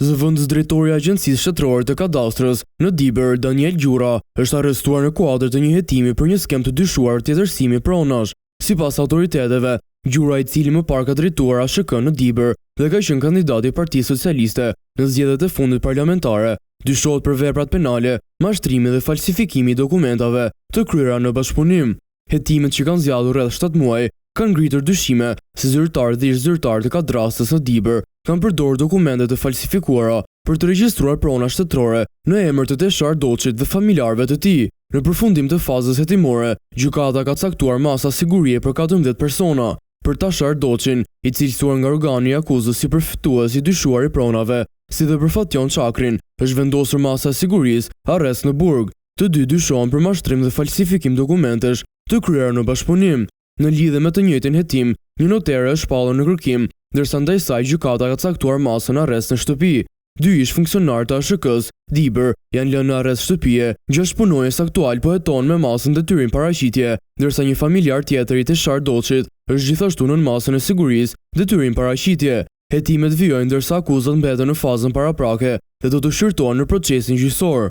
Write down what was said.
Zëvendës drejtori i Agjencisë Shtetërore të Kadastrës në Diber, Daniel Gjura, është arrestuar në kuadër të një hetimi për një skem të dyshuar tjetërsimi pronash. Sipas autoriteteve, Gjura, i cili më parë ka drejtuar ASHK në Diber dhe ka qenë kandidat i Partisë Socialiste në zgjedhjet e fundit parlamentare, dyshohet për veprat penale, mashtrimi dhe falsifikimi i dokumentave të kryera në bashkëpunim. Hetimet që kanë zgjatur rreth 7 muaj kanë ngritur dyshime se zyrtarët dhe ish-zyrtarët e Kadrastës në Diber kanë përdorur dokumente të falsifikuara për të regjistruar prona shtetërore në emër të Teshar Doçit dhe familjarëve të tij. Në përfundim të fazës hetimore, gjykata ka caktuar masa sigurie për 14 persona. Për Teshar Doçin, i cilësuar nga organi i akuzës si përfitues i dyshuar i pronave, si dhe për Fatjon Çakrin, është vendosur masa e sigurisë arrest në burg. Të dy dyshohen për mashtrim dhe falsifikim dokumentesh të kryera në bashkëpunim. Në lidhje me të njëjtin hetim, një notere është shpallur në kërkim, ndërsa ndaj saj gjykata ka caktuar masën arrest në shtëpi. 2 ish funksionarë të ASHK-s Diber janë lënë në arrest shtëpie, 6 punonjës aktual po jeton me masën detyrim paraqitje, ndërsa një familjar tjetër i Teshar Doçit është gjithashtu nën masën e sigurisë detyrim paraqitje. Hetimet vijojnë ndërsa akuzat mbeten në fazën paraprake dhe do të shqyrtohen në procesin gjyqësor.